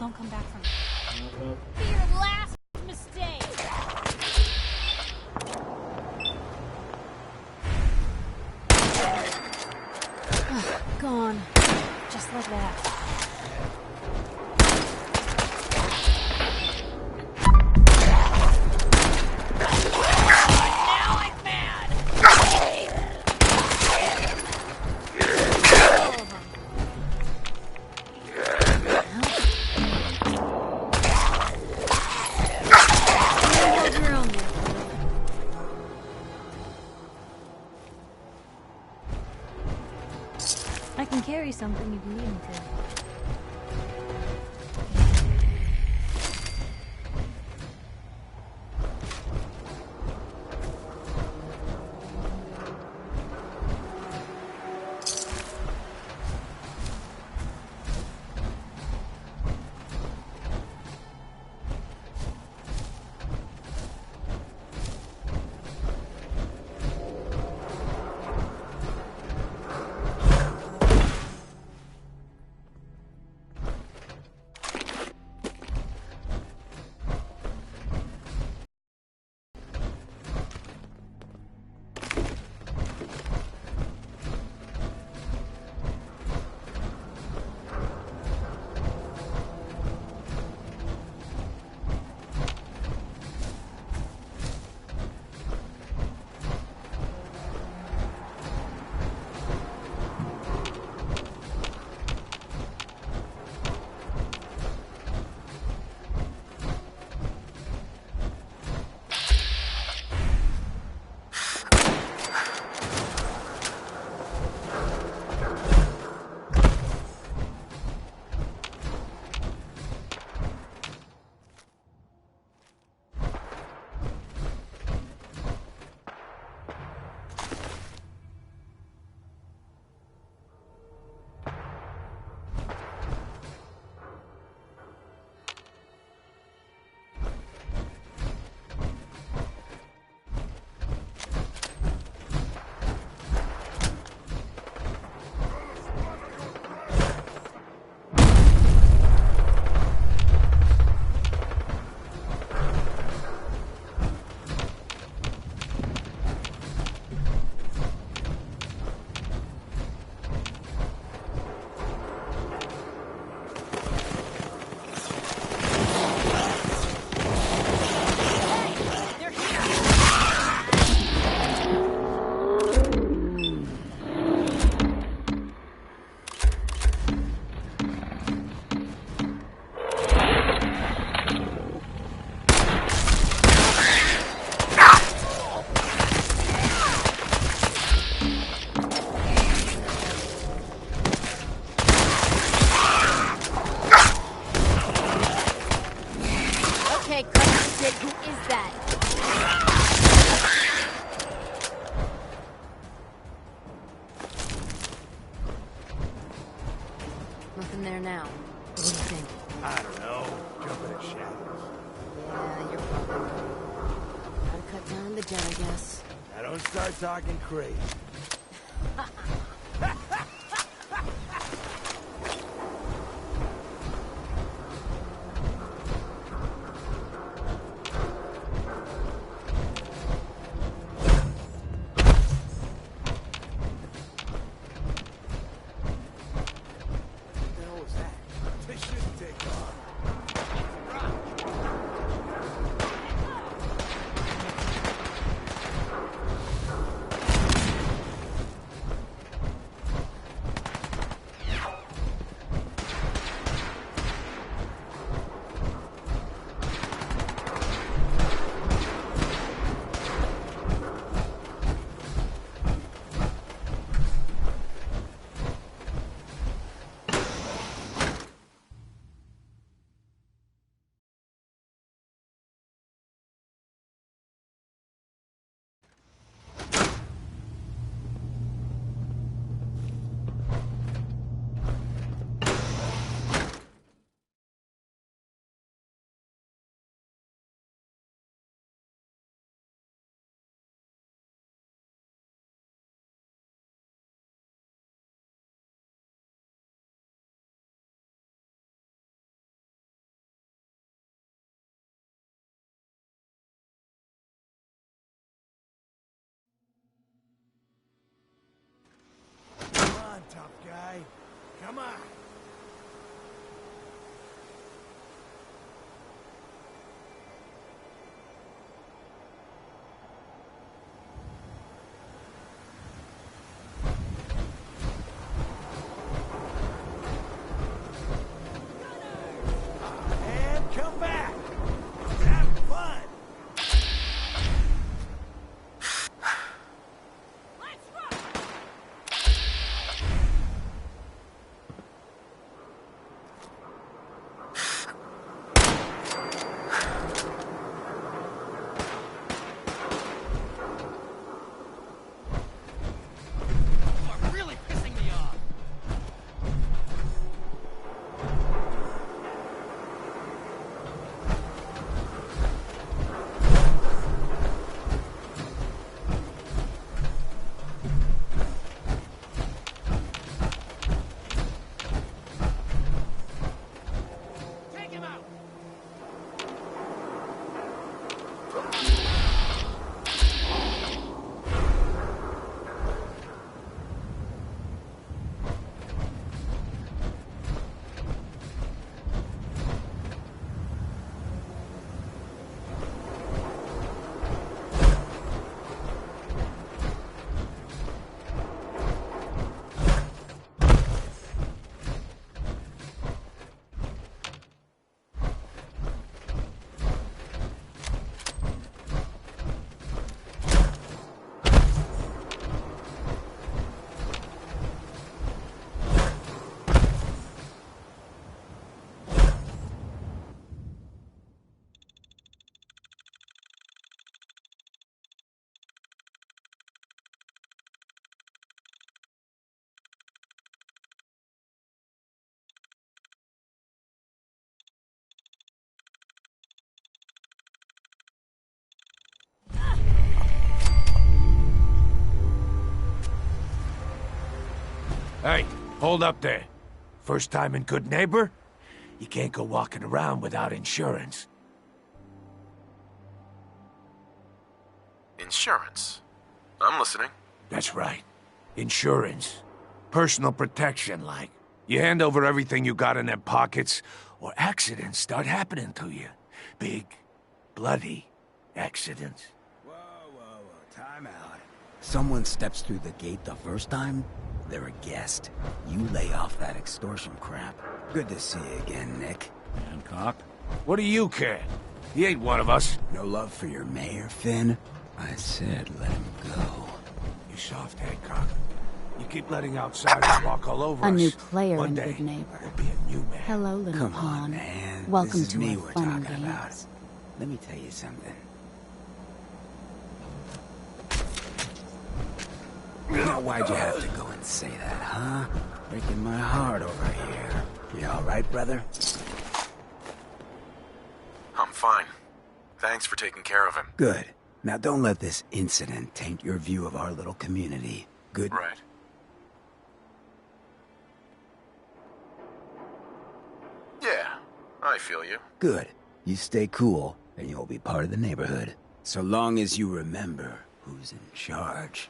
don't come back from it. Be your last mistake! Gone. Just like that. I can carry something if you need me to. Nothing there now. What do you think? I don't know. Jumping at shadows. Yeah, you're probably right. Gotta cut down the jet, I guess. Now don't start talking crazy. Come on. And come back. Have fun. Let's rock! You are really pissing me off. Take him out. Hey, hold up there. First time in Good Neighbor? You can't go walking around without insurance. Insurance? I'm listening. That's right. Insurance. Personal protection, like. You hand over everything you got in them pockets, or accidents start happening to you. Big, bloody accidents. Whoa, time out. Someone steps through the gate the first time, they're a guest. You lay off that extortion crap. Good to see you again, Nick. Hancock? What do you care? He ain't one of us. No love for your mayor, Finn? I said let him go. You soft, Hancock. You keep letting outsiders walk all over us. A new player One in day, Good Neighbor. we'll be a new man. Hello, little Come pawn. on, man. Welcome this is to me our we're fun and talking about. games. Let me tell you something. Now, why'd you have to go and say that, huh? Breaking my heart over here. You all right, brother? I'm fine. Thanks for taking care of him. Good. Now, don't let this incident taint your view of our little community. Good? Right. Yeah, I feel you. Good. You stay cool, and you'll be part of the neighborhood. So long as you remember who's in charge.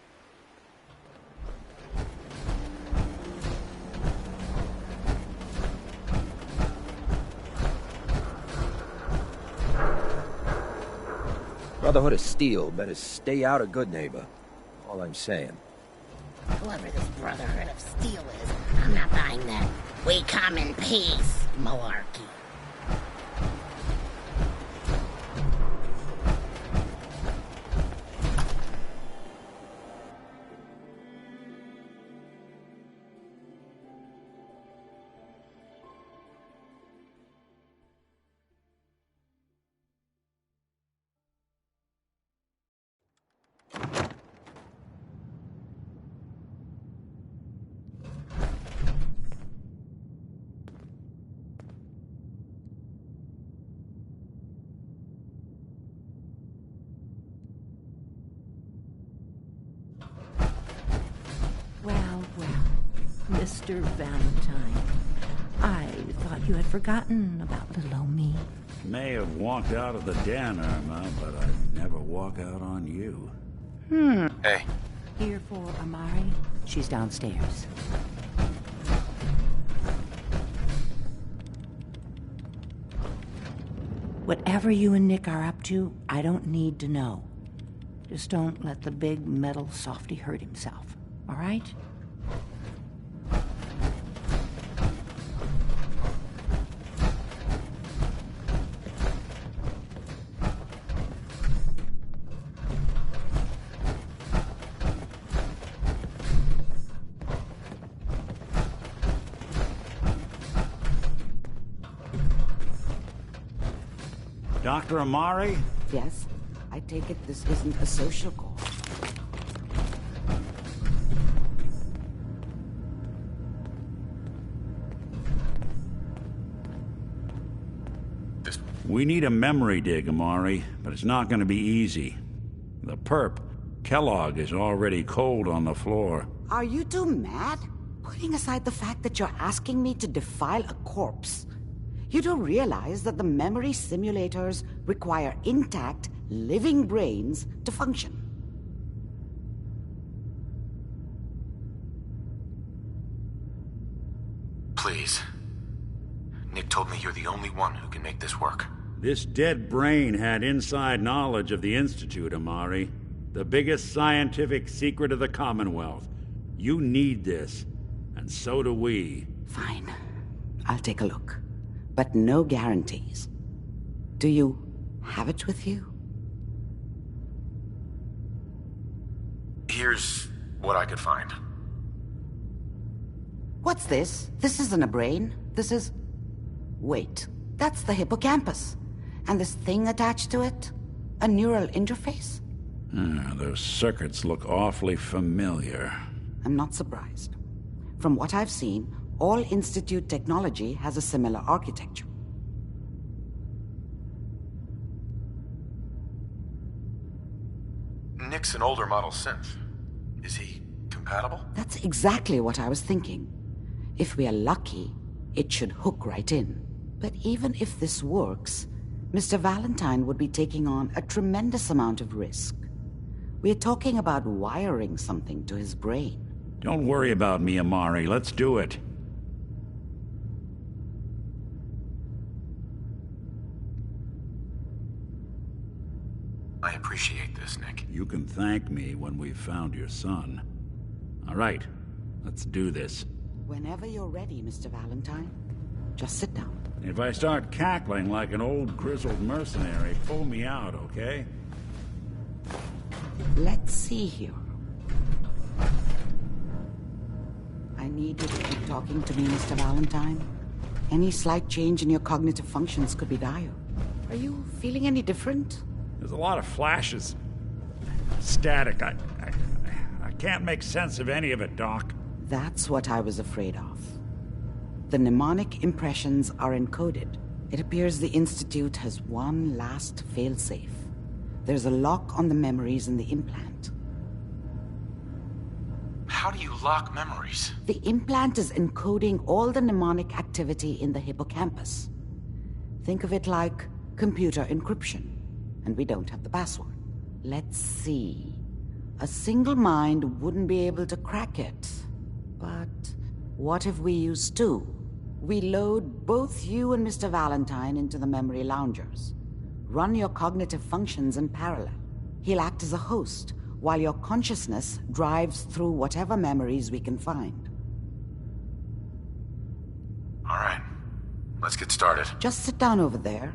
Brotherhood of Steel better stay out of Good Neighbor. All I'm saying. Whoever this Brotherhood of Steel is, I'm not buying that "we come in peace" malarkey. Well, Mr. Valentine, I thought you had forgotten about little old me. May have walked out of the den, Irma, but I'd never walk out on you. Hey, Here for Amare. She's downstairs. Whatever you and Nick are up to, I don't need to know. Just don't let the big metal softy hurt himself, all right? Dr. Amare? Yes? I take it this isn't a social call. We need a memory dig, Amare, but it's not going to be easy. The perp, Kellogg, is already cold on the floor. Are you two mad? Putting aside the fact that you're asking me to defile a corpse, you don't realize that the memory simulators require intact, living brains to function. Please. Nick told me you're the only one who can make this work. This dead brain had inside knowledge of the Institute, Amare. The biggest scientific secret of the Commonwealth. You need this, and so do we. Fine. I'll take a look. But no guarantees. Do you have it with you? Here's what I could find. What's this? This isn't a brain. This is... Wait. That's the hippocampus. And this thing attached to it? A neural interface? Those circuits look awfully familiar. I'm not surprised. From what I've seen, all Institute technology has a similar architecture. Nick's an older model synth. Is he compatible? That's exactly what I was thinking. If we are lucky, it should hook right in. But even if this works, Mr. Valentine would be taking on a tremendous amount of risk. We're talking about wiring something to his brain. Don't worry about me, Amare. Let's do it. I appreciate this, Nick. You can thank me when we've found your son. All right, let's do this. Whenever you're ready, Mr. Valentine. Just sit down. If I start cackling like an old grizzled mercenary, pull me out, okay? Let's see here. I need you to keep talking to me, Mr. Valentine. Any slight change in your cognitive functions could be dire. Are you feeling any different? There's a lot of flashes. Static. I can't make sense of any of it, Doc. That's what I was afraid of. The mnemonic impressions are encoded. It appears the Institute has one last failsafe. There's a lock on the memories in the implant. How do you lock memories? The implant is encoding all the mnemonic activity in the hippocampus. Think of it like computer encryption. And we don't have the password. Let's see. A single mind wouldn't be able to crack it. But what if we use two? We load both you and Mr. Valentine into the memory loungers. Run your cognitive functions in parallel. He'll act as a host, while your consciousness drives through whatever memories we can find. All right. Let's get started. Just sit down over there,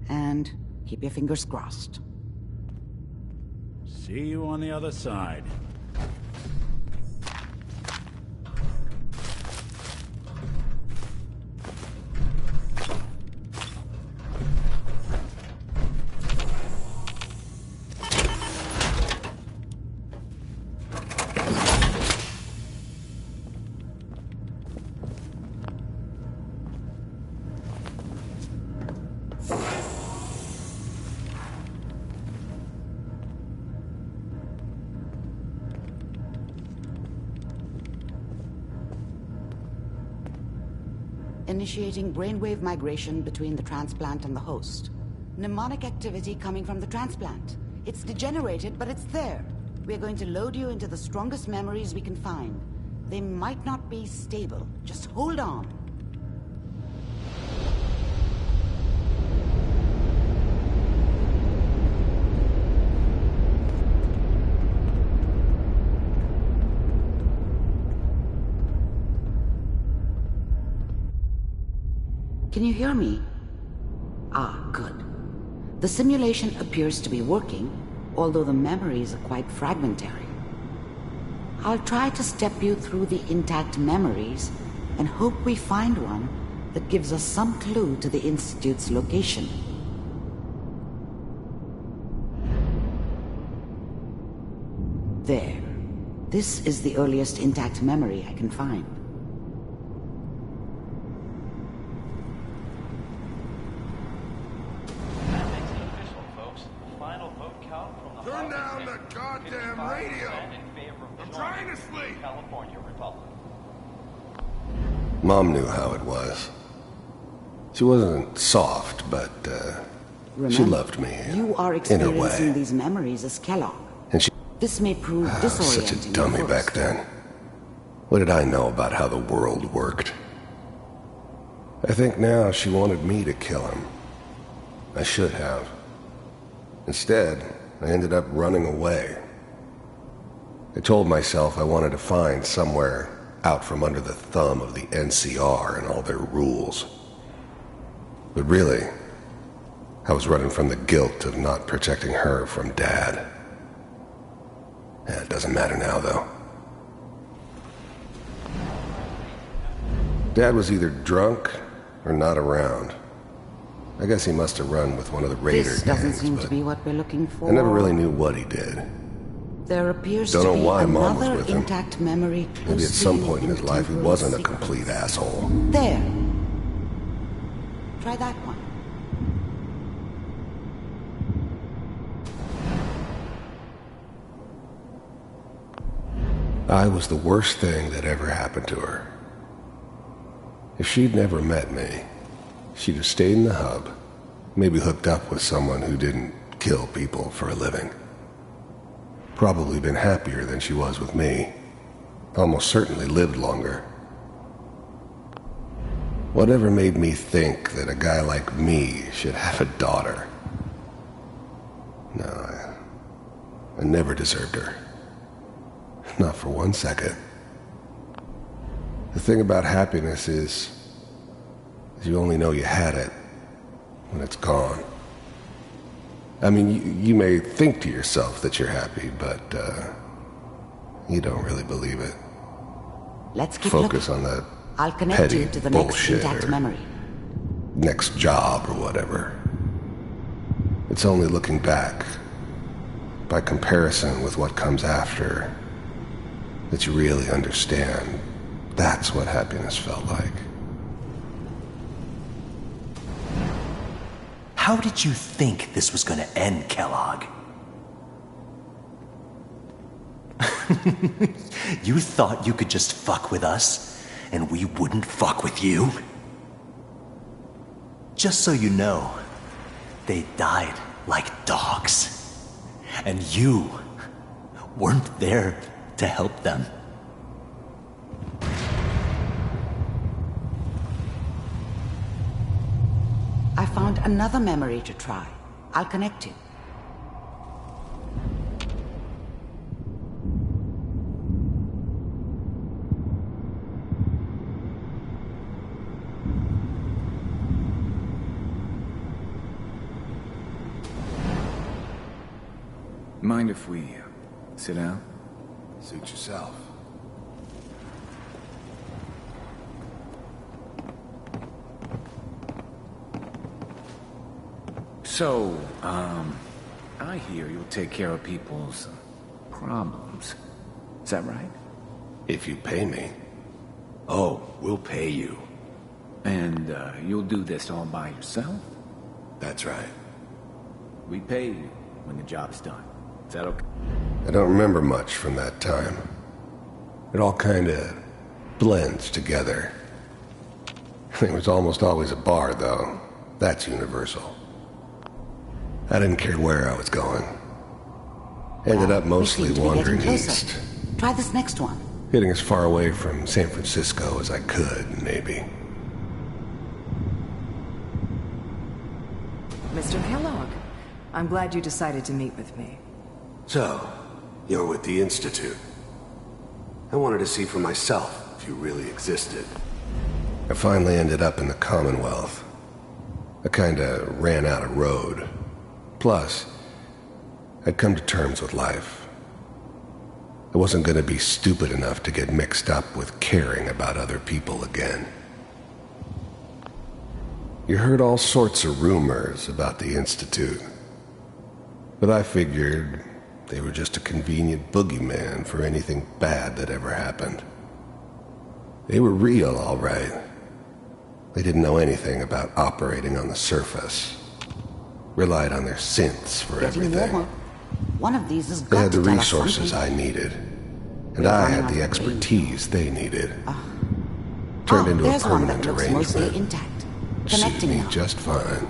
and keep your fingers crossed. See you on the other side. Initiating brainwave migration between the transplant and the host. Mnemonic activity coming from the transplant. It's degenerated, but it's there. We're going to load you into the strongest memories we can find. They might not be stable. Just hold on. Can you hear me? Ah, good. The simulation appears to be working, although the memories are quite fragmentary. I'll try to step you through the intact memories and hope we find one that gives us some clue to the Institute's location. There. This is the earliest intact memory I can find. That makes it official, folks. The final vote count from the Turn down the goddamn radio! I'm trying to sleep! California Republic. Mom knew how it was. She wasn't soft, but Remember, she loved me you are in her experiencing way. these memories as Kellogg. And she This may prove I was disorienting. such a dummy at back first. then. What did I know about how the world worked? I think now she wanted me to kill him. I should have. Instead, I ended up running away. I told myself I wanted to find somewhere out from under the thumb of the NCR and all their rules. But really, I was running from the guilt of not protecting her from Dad. It doesn't matter now, though. Dad was either drunk or not around. I guess he must have run with one of the raider This doesn't gangs, seem but to be what we're looking for. I never really knew what he did. There appears Don't to know be why Mom was another with him. intact memory. Maybe at some closely point in his linked life he to wasn't a sequence. complete asshole. There. Try that one. I was the worst thing that ever happened to her. If she'd never met me, she'd have stayed in the hub, maybe hooked up with someone who didn't kill people for a living. Probably been happier than she was with me. Almost certainly lived longer. Whatever made me think that a guy like me should have a daughter? No, I never deserved her. Not for 1 second. The thing about happiness is you only know you had it when it's gone. I mean, you may think to yourself that you're happy, but you don't really believe it. Let's keep Focus looking. on that I'll connect petty you to the next bullshit intact or memory. next job or whatever. It's only looking back, by comparison with what comes after, that you really understand. That's what happiness felt like. How did you think this was gonna end, Kellogg? You thought you could just fuck with us, and we wouldn't fuck with you? Just so you know, they died like dogs. And you weren't there to help them. I found another memory to try. I'll connect you. Mind if we sit down? Suit yourself. So, I hear you'll take care of people's problems. Is that right? If you pay me. Oh, we'll pay you. And you'll do this all by yourself? That's right. We pay you when the job's done. Is that okay? I don't remember much from that time. It all kinda blends together. There was almost always a bar, though. That's universal. I didn't care where I was going. Ended up mostly We seem to be wandering getting closer. east. Try this next one. Getting as far away from San Francisco as I could, maybe. Mr. Kellogg, I'm glad you decided to meet with me. So, you're with the Institute. I wanted to see for myself if you really existed. I finally ended up in the Commonwealth. I kinda ran out of road. Plus, I'd come to terms with life. I wasn't gonna be stupid enough to get mixed up with caring about other people again. You heard all sorts of rumors about the Institute, but I figured they were just a convenient boogeyman for anything bad that ever happened. They were real, all right. They didn't know anything about operating on the surface. Relied on their synths for everything. One of these is They had the resources I needed, and I had the expertise they needed. Turned into a permanent arrangement. Intact. Suited me just fine.